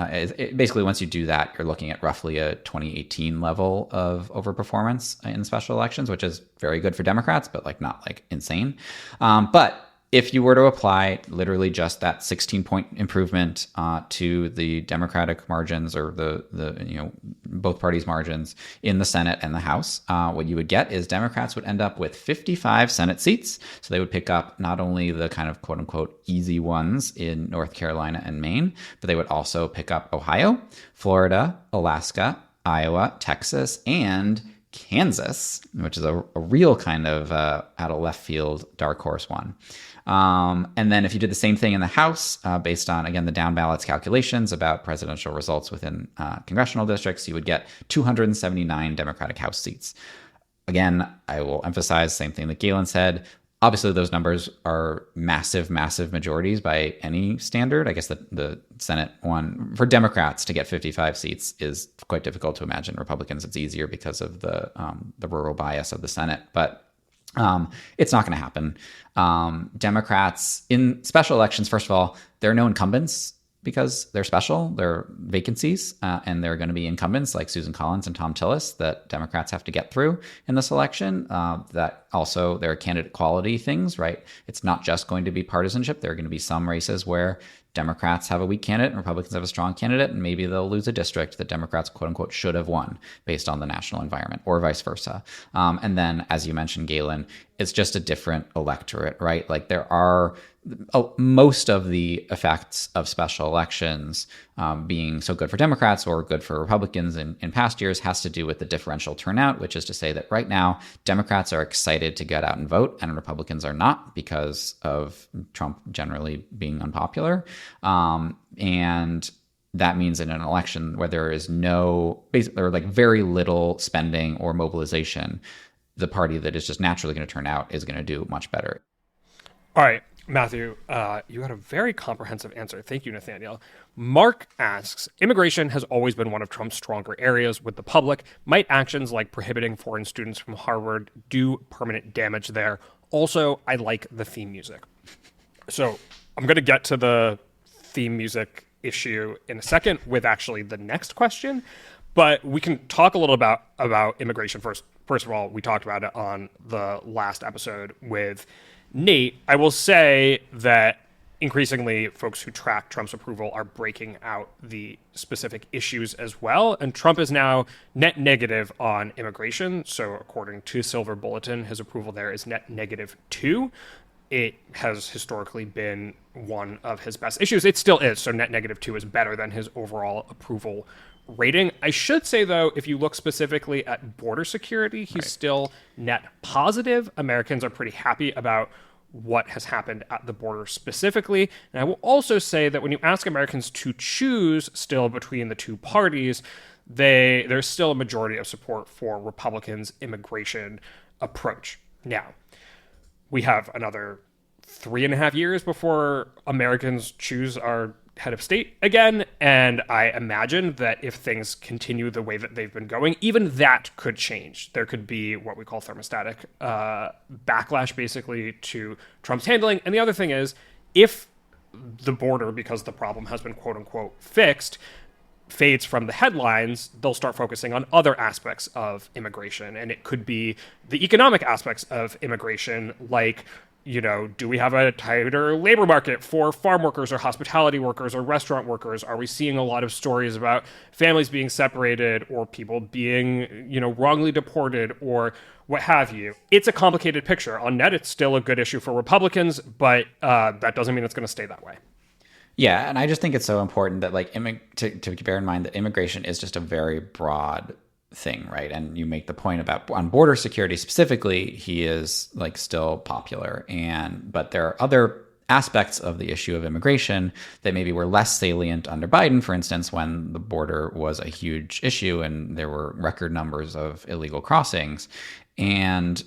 basically once you do that, you're looking at roughly a 2018 level of overperformance in special elections, which is very good for Democrats, but like not like insane. But if you were to apply literally just that 16-point improvement to the Democratic margins, or the both parties' margins in the Senate and the House, what you would get is Democrats would end up with 55 Senate seats. So they would pick up not only the kind of quote unquote easy ones in North Carolina and Maine, but they would also pick up Ohio, Florida, Alaska, Iowa, Texas, and Kansas, which is a real kind of out of left field dark horse one. And then if you did the same thing in the House, based on, again, the down ballot's calculations about presidential results within congressional districts, you would get 279 Democratic House seats. Again, I will emphasize the same thing that Galen said. Obviously, those numbers are massive, massive majorities by any standard. I guess the Senate one, for Democrats to get 55 seats is quite difficult to imagine. Republicans, it's easier because of the rural bias of the Senate. But it's not going to happen. Democrats in special elections, first of all, there are no incumbents because they're special. They're vacancies, and there are going to be incumbents like Susan Collins and Tom Tillis that Democrats have to get through in this election. That also, there are candidate quality things, right? It's not just going to be partisanship. There are going to be some races where Democrats have a weak candidate and Republicans have a strong candidate, and maybe they'll lose a district that Democrats, quote unquote, should have won based on the national environment, or vice versa. And then, as you mentioned, Galen, it's just a different electorate, right? Like there are most of the effects of special elections being so good for Democrats or good for Republicans in past years has to do with the differential turnout, which is to say that right now, Democrats are excited to get out and vote and Republicans are not because of Trump generally being unpopular. And that means in an election where there is or like very little spending or mobilization, the party that is just naturally going to turn out is going to do much better. All right, Matthew, you had a very comprehensive answer. Thank you, Nathaniel. Mark asks, immigration has always been one of Trump's stronger areas with the public. Might actions like prohibiting foreign students from Harvard do permanent damage there? Also, I like the theme music. So I'm going to get to the theme music issue in a second with actually the next question, but we can talk a little about immigration first. First of all, we talked about it on the last episode with Nate. I will say that increasingly folks who track Trump's approval are breaking out the specific issues as well. And Trump is now net negative on immigration. So according to Silver Bulletin, his approval there is net -2. It has historically been one of his best issues. It still is. So net -2 is better than his overall approval rating. I should say, though, if you look specifically at border security, he's still net positive. Americans are pretty happy about what has happened at the border specifically. And I will also say that when you ask Americans to choose still between the two parties, there's still a majority of support for Republicans' immigration approach. Now, we have another 3.5 years before Americans choose our head of state again. And I imagine that if things continue the way that they've been going, even that could change. There could be what we call thermostatic backlash, basically, to Trump's handling. And the other thing is, if the border, because the problem has been quote unquote fixed, fades from the headlines, they'll start focusing on other aspects of immigration. And it could be the economic aspects of immigration, like, do we have a tighter labor market for farm workers or hospitality workers or restaurant workers? Are we seeing a lot of stories about families being separated or people being, wrongly deported or what have you? It's a complicated picture. On net, it's still a good issue for Republicans, but that doesn't mean it's going to stay that way. Yeah, and I just think it's so important that to bear in mind that immigration is just a very broad thing, right? And you make the point about on border security specifically, he is still popular, but there are other aspects of the issue of immigration that maybe were less salient under Biden, for instance, when the border was a huge issue and there were record numbers of illegal crossings. And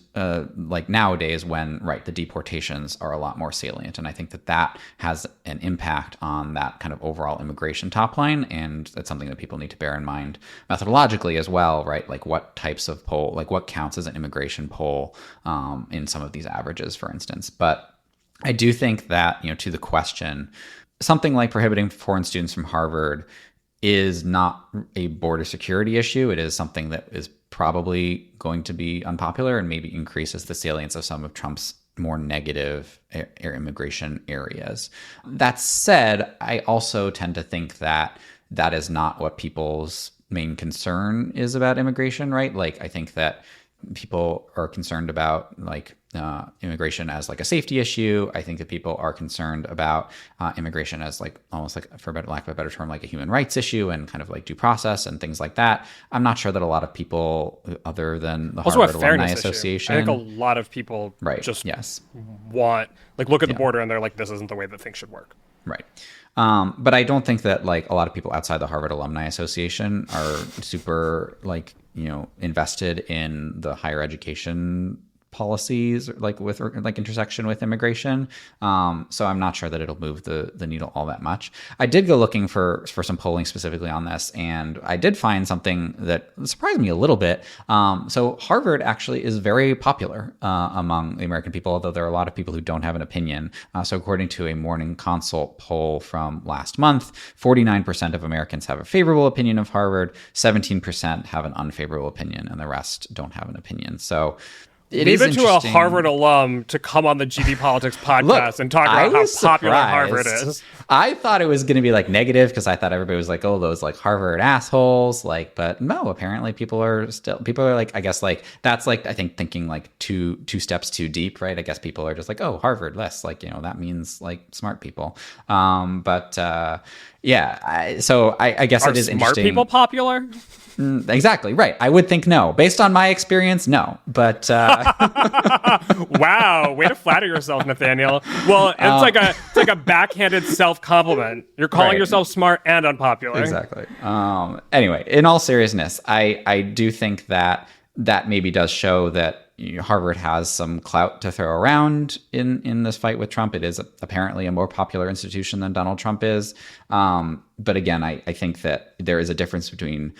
nowadays when, the deportations are a lot more salient. And I think that has an impact on that kind of overall immigration top line. And that's something that people need to bear in mind methodologically as well, right? What types of poll, what counts as an immigration poll in some of these averages, for instance. But I do think that, to the question, something like prohibiting foreign students from Harvard is not a border security issue. It is something that is probably going to be unpopular and maybe increases the salience of some of Trump's more negative immigration areas. That said, I also tend to think that that is not what people's main concern is about immigration, right? I think that people are concerned about immigration as a safety issue. I think that people are concerned about immigration as almost for lack of a better term, a human rights issue and kind of due process and things like that. I'm not sure that a lot of people other than the also Harvard Alumni issue. Association. I think a lot of people just want look at the border and they're this isn't the way that things should work. Right. But I don't think that a lot of people outside the Harvard Alumni Association are super invested in the higher education policies with intersection with immigration. So I'm not sure that it'll move the needle all that much. I did go looking for some polling specifically on this, and I did find something that surprised me a little bit. So Harvard actually is very popular among the American people, although there are a lot of people who don't have an opinion. So according to a Morning Consult poll from last month, 49% of Americans have a favorable opinion of Harvard, 17% have an unfavorable opinion, and the rest don't have an opinion. So leave it to a Harvard alum to come on the GD Politics podcast and talk about how popular Harvard is. I thought it was going to be negative because I thought everybody was those Harvard assholes. But no, apparently people are I guess that's I think thinking two steps too deep, right? I guess people are just oh, Harvard, less that means smart people. Yeah. So I guess it is interesting. Are smart people popular? Exactly right. I would think no. Based on my experience, no. But wow, way to flatter yourself, Nathaniel. Well, it's like a backhanded self-compliment. You're calling yourself smart and unpopular. Exactly. Anyway, in all seriousness, I do think that maybe does show that Harvard has some clout to throw around in this fight with Trump. It is apparently a more popular institution than Donald Trump is. But again, I think that there is a difference between,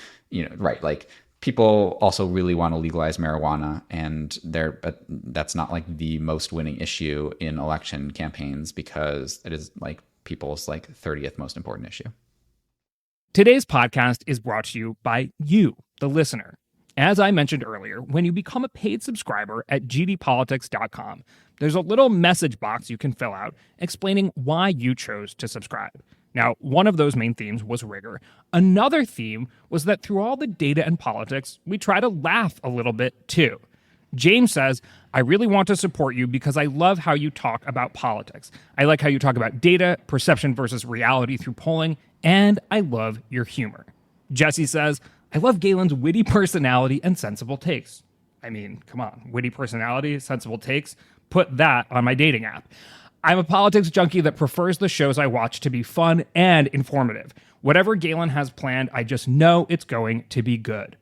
people also really want to legalize marijuana, but that's not the most winning issue in election campaigns because it is people's 30th most important issue. Today's podcast is brought to you by you, the listener. As I mentioned earlier, when you become a paid subscriber at gdpolitics.com, there's a little message box you can fill out explaining why you chose to subscribe. Now, one of those main themes was rigor. Another theme was that through all the data and politics, we try to laugh a little bit too. James says, I really want to support you because I love how you talk about politics. I like how you talk about data, perception versus reality through polling, and I love your humor. Jesse says, I love Galen's witty personality and sensible takes. I mean, come on, witty personality, sensible takes, put that on my dating app. I'm a politics junkie that prefers the shows I watch to be fun and informative. Whatever Galen has planned, I just know it's going to be good.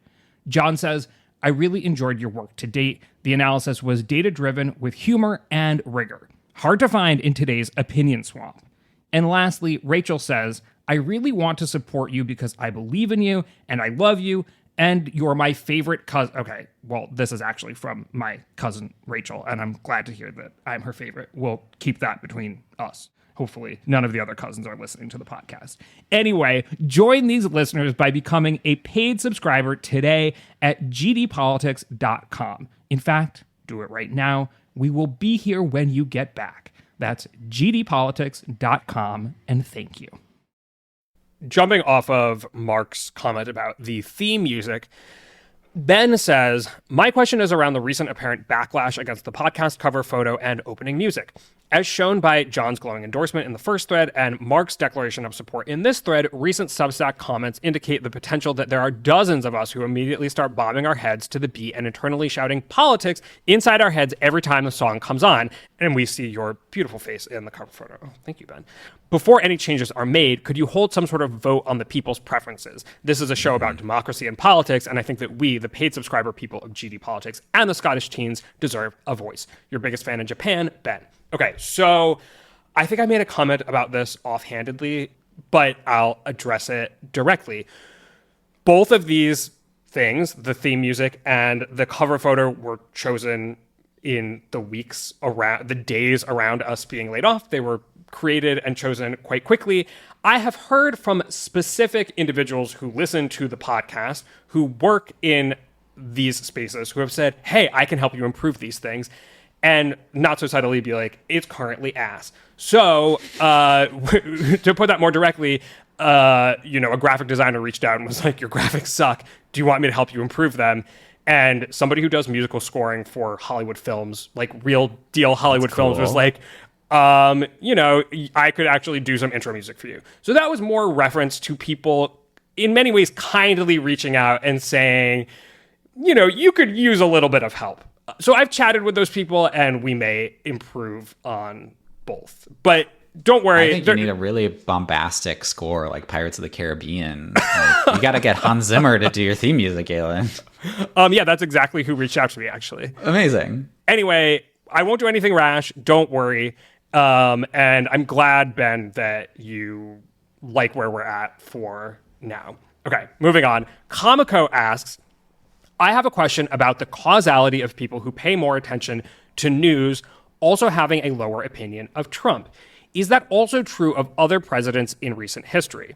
John says, I really enjoyed your work to date. The analysis was data-driven with humor and rigor. Hard to find in today's opinion swamp. And lastly, Rachel says, I really want to support you because I believe in you and I love you and you're my favorite cousin. Okay, well, this is actually from my cousin Rachel, and I'm glad to hear that I'm her favorite. We'll keep that between us. Hopefully, none of the other cousins are listening to the podcast. Anyway, join these listeners by becoming a paid subscriber today at gdpolitics.com. In fact, do it right now. We will be here when you get back. That's gdpolitics.com, and thank you. Jumping off of Mark's comment about the theme music, Ben says, my question is around the recent apparent backlash against the podcast cover photo and opening music. As shown by John's glowing endorsement in the first thread and Mark's declaration of support in this thread, recent Substack comments indicate the potential that there are dozens of us who immediately start bobbing our heads to the beat and internally shouting politics inside our heads every time the song comes on, and we see your beautiful face in the cover photo. Oh, thank you, Ben. Before any changes are made, could you hold some sort of vote on the people's preferences? This is a show about democracy and politics, and I think that we, the paid subscriber people of GD Politics and the Scottish teens, deserve a voice. Your biggest fan in Japan, Ben. Okay, so I think I made a comment about this offhandedly, but I'll address it directly. Both of these things, the theme music and the cover photo, were chosen in the weeks around, the days around us being laid off. They were created and chosen quite quickly. I have heard from specific individuals who listen to the podcast, who work in these spaces, who have said, hey, I can help you improve these things. And not so subtly be like, it's currently ass. So to put that more directly, a graphic designer reached out and was like, your graphics suck. Do you want me to help you improve them? And somebody who does musical scoring for Hollywood films, like real deal Hollywood films, was like, I could actually do some intro music for you. So that was more reference to people in many ways kindly reaching out and saying, you could use a little bit of help. So I've chatted with those people, and we may improve on both. But don't worry. I think you need a really bombastic score like Pirates of the Caribbean. Like, you got to get Hans Zimmer to do your theme music, Galen. Yeah, that's exactly who reached out to me, actually. Amazing. Anyway, I won't do anything rash. Don't worry. And I'm glad, Ben, that you like where we're at for now. Okay, moving on. Kamiko asks, I have a question about the causality of people who pay more attention to news also having a lower opinion of Trump. Is that also true of other presidents in recent history?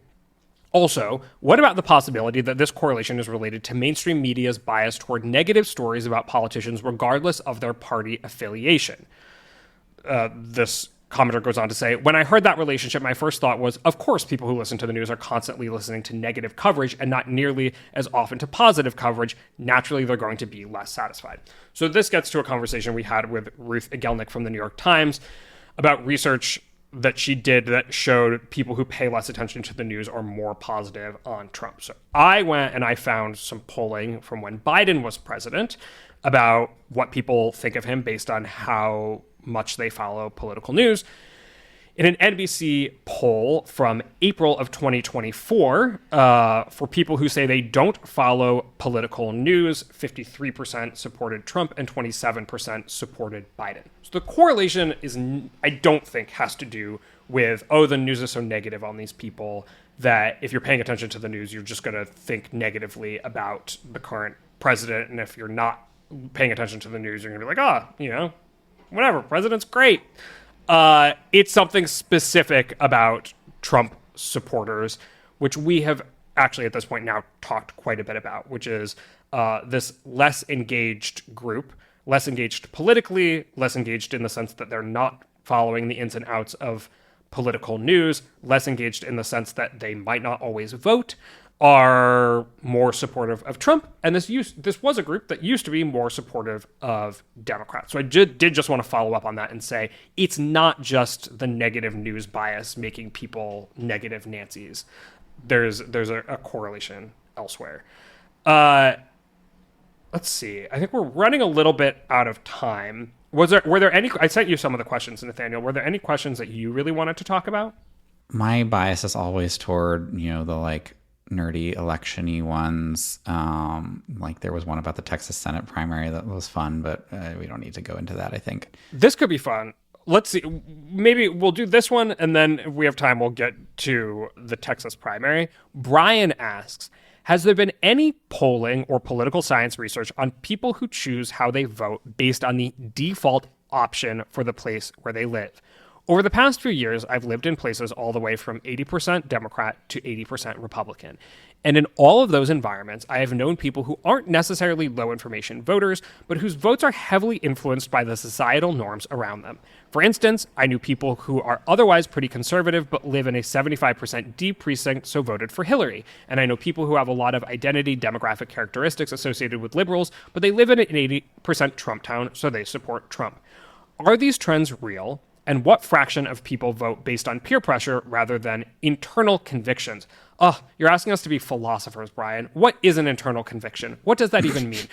Also, what about the possibility that this correlation is related to mainstream media's bias toward negative stories about politicians regardless of their party affiliation? This commenter goes on to say, when I heard that relationship, my first thought was, of course, people who listen to the news are constantly listening to negative coverage and not nearly as often to positive coverage. Naturally, they're going to be less satisfied. So this gets to a conversation we had with Ruth Egelnick from the New York Times about research that she did that showed people who pay less attention to the news are more positive on Trump. So I went and I found some polling from when Biden was president about what people think of him based on how much they follow political news. In an NBC poll from April of 2024, for people who say they don't follow political news, 53% supported Trump and 27% supported Biden. So the correlation is, I don't think, has to do with, the news is so negative on these people that if you're paying attention to the news, you're just going to think negatively about the current president. And if you're not paying attention to the news, you're going to be like, whatever, president's great. It's something specific about Trump supporters, which we have actually at this point now talked quite a bit about, which is this less engaged group, less engaged politically, less engaged in the sense that they're not following the ins and outs of political news, less engaged in the sense that they might not always vote, are more supportive of Trump. And this was a group that used to be more supportive of Democrats. So I did just want to follow up on that and say, it's not just the negative news bias making people negative Nancys. There's a correlation elsewhere. Let's see. I think we're running a little bit out of time. Were there any, I sent you some of the questions, Nathaniel. Were there any questions that you really wanted to talk about? My bias is always toward, the nerdy election-y ones. There was one about the Texas Senate primary that was fun, but we don't need to go into that, I think. This could be fun. let's see. Maybe we'll do this one, and then if we have time, we'll get to the Texas primary. Brian asks, has there been any polling or political science research on people who choose how they vote based on the default option for the place where they live? Over the past few years, I've lived in places all the way from 80% Democrat to 80% Republican. And in all of those environments, I have known people who aren't necessarily low information voters, but whose votes are heavily influenced by the societal norms around them. For instance, I knew people who are otherwise pretty conservative, but live in a 75% D precinct, so voted for Hillary. And I know people who have a lot of identity demographic characteristics associated with liberals, but they live in an 80% Trump town, so they support Trump. Are these trends real? And what fraction of people vote based on peer pressure rather than internal convictions? Oh, you're asking us to be philosophers, Brian. What is an internal conviction? What does that even mean?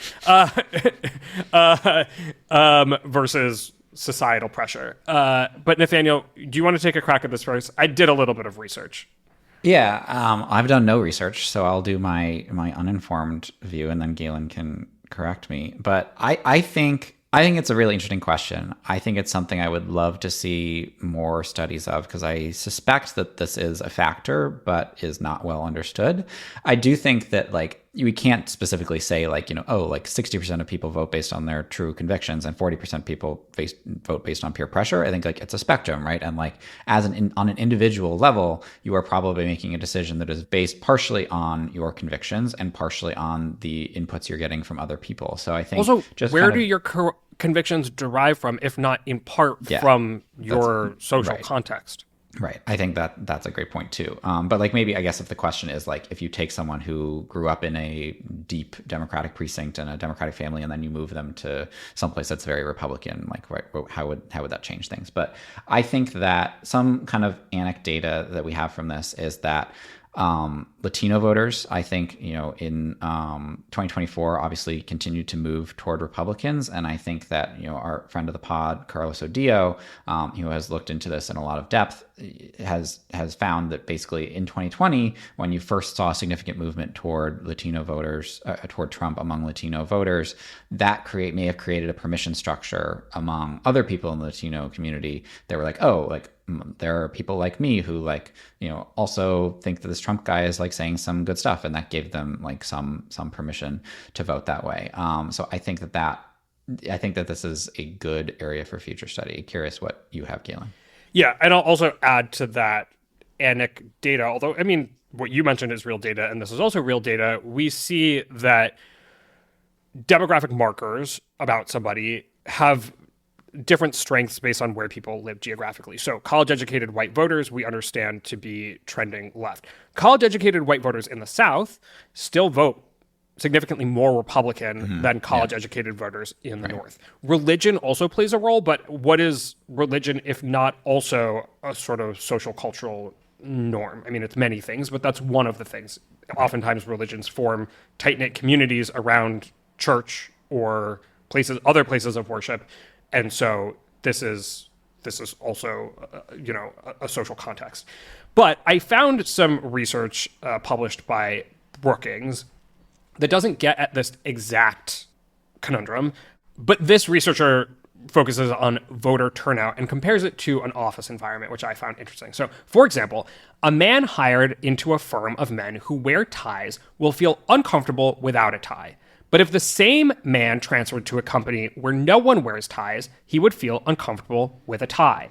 Versus societal pressure. But Nathaniel, do you want to take a crack at this first? I did a little bit of research. Yeah, I've done no research, so I'll do my uninformed view, and then Galen can correct me. But I think it's a really interesting question. I think it's something I would love to see more studies of, because I suspect that this is a factor, but is not well understood. I do think that we can't specifically say 60% of people vote based on their true convictions and 40% people vote based on peer pressure. I think it's a spectrum, right? And on an individual level, you are probably making a decision that is based partially on your convictions and partially on the inputs you're getting from other people. So I think also, where do your convictions derive from, if not in part from your social context? Right. I think that's a great point too. But maybe I guess if the question is if you take someone who grew up in a deep Democratic precinct and a Democratic family, and then you move them to someplace that's very Republican, how would that change things? But I think that some kind of anecdata that we have from this is that Latino voters, I think, in 2024, obviously continued to move toward Republicans. And I think that, our friend of the pod, Carlos Odillo, who has looked into this in a lot of depth, has found that basically in 2020, when you first saw significant movement toward Latino voters, toward Trump among Latino voters, that may have created a permission structure among other people in the Latino community that were there are people like me who also think that this Trump guy is saying some good stuff, and that gave them some permission to vote that way. So I think that this is a good area for future study. Curious what you have, Galen. Yeah, and I'll also add to that data, although, I mean, what you mentioned is real data, and this is also real data. We see that demographic markers about somebody have different strengths based on where people live geographically. So college-educated white voters, we understand to be trending left. College-educated white voters in the South still vote significantly more Republican than college-educated voters in the North. Religion also plays a role, but what is religion if not also a sort of social cultural norm? I mean, it's many things, but that's one of the things. Oftentimes religions form tight-knit communities around church or other places of worship. And so this is also, a social context. But I found some research published by Brookings that doesn't get at this exact conundrum, but this researcher focuses on voter turnout and compares it to an office environment, which I found interesting. So, for example, a man hired into a firm of men who wear ties will feel uncomfortable without a tie. But if the same man transferred to a company where no one wears ties, he would feel uncomfortable with a tie.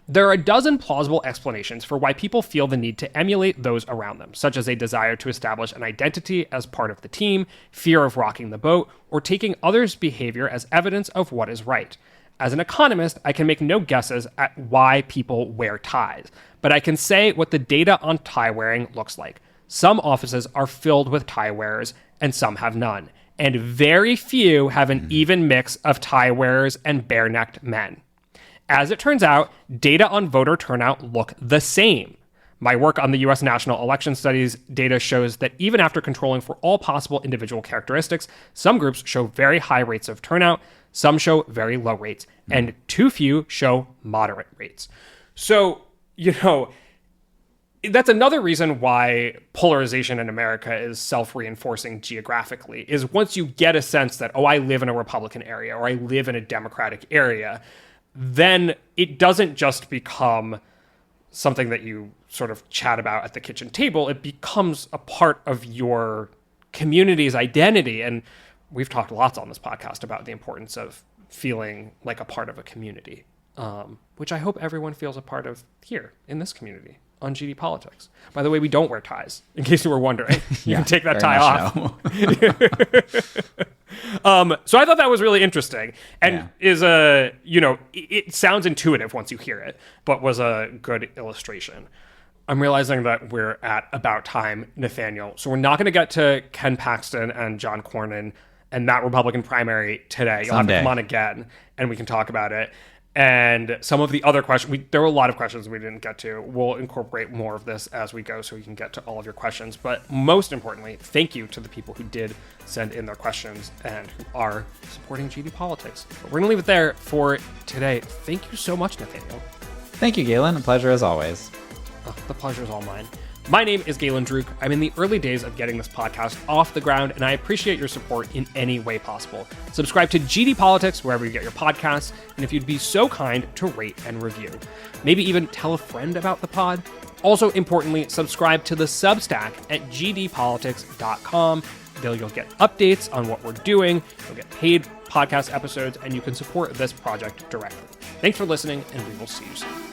There are a dozen plausible explanations for why people feel the need to emulate those around them, such as a desire to establish an identity as part of the team, fear of rocking the boat, or taking others' behavior as evidence of what is right. As an economist, I can make no guesses at why people wear ties, but I can say what the data on tie wearing looks like. Some offices are filled with tie wearers, and some have none. And very few have an even mix of tie wearers and bare-necked men. As it turns out, data on voter turnout look the same. My work on the U.S. National Election Studies data shows that even after controlling for all possible individual characteristics, some groups show very high rates of turnout, some show very low rates, and too few show moderate rates. So, that's another reason why polarization in America is self-reinforcing geographically, is once you get a sense that, I live in a Republican area or I live in a Democratic area, then it doesn't just become something that you sort of chat about at the kitchen table. It becomes a part of your community's identity. And we've talked lots on this podcast about the importance of feeling like a part of a community, which I hope everyone feels a part of here in this community on GD Politics. By the way, we don't wear ties, in case you were wondering. You can take that tie off. So I thought that was really interesting, and is it sounds intuitive once you hear it, but was a good illustration. I'm realizing that we're at about time, Nathaniel. So we're not going to get to Ken Paxton and John Cornyn and that Republican primary today. You'll have to come on again, and we can talk about it. And some of the other questions, there were a lot of questions we didn't get to. We'll incorporate more of this as we go so we can get to all of your questions. But most importantly, thank you to the people who did send in their questions and who are supporting GD Politics. But we're going to leave it there for today. Thank you so much, Nathaniel. Thank you, Galen. A pleasure as always. Oh, the pleasure is all mine. My name is Galen Druk. I'm in the early days of getting this podcast off the ground, and I appreciate your support in any way possible. Subscribe to GD Politics wherever you get your podcasts, and if you'd be so kind to rate and review. Maybe even tell a friend about the pod. Also, importantly, subscribe to the Substack at gdpolitics.com. There you'll get updates on what we're doing, you'll get paid podcast episodes, and you can support this project directly. Thanks for listening, and we will see you soon.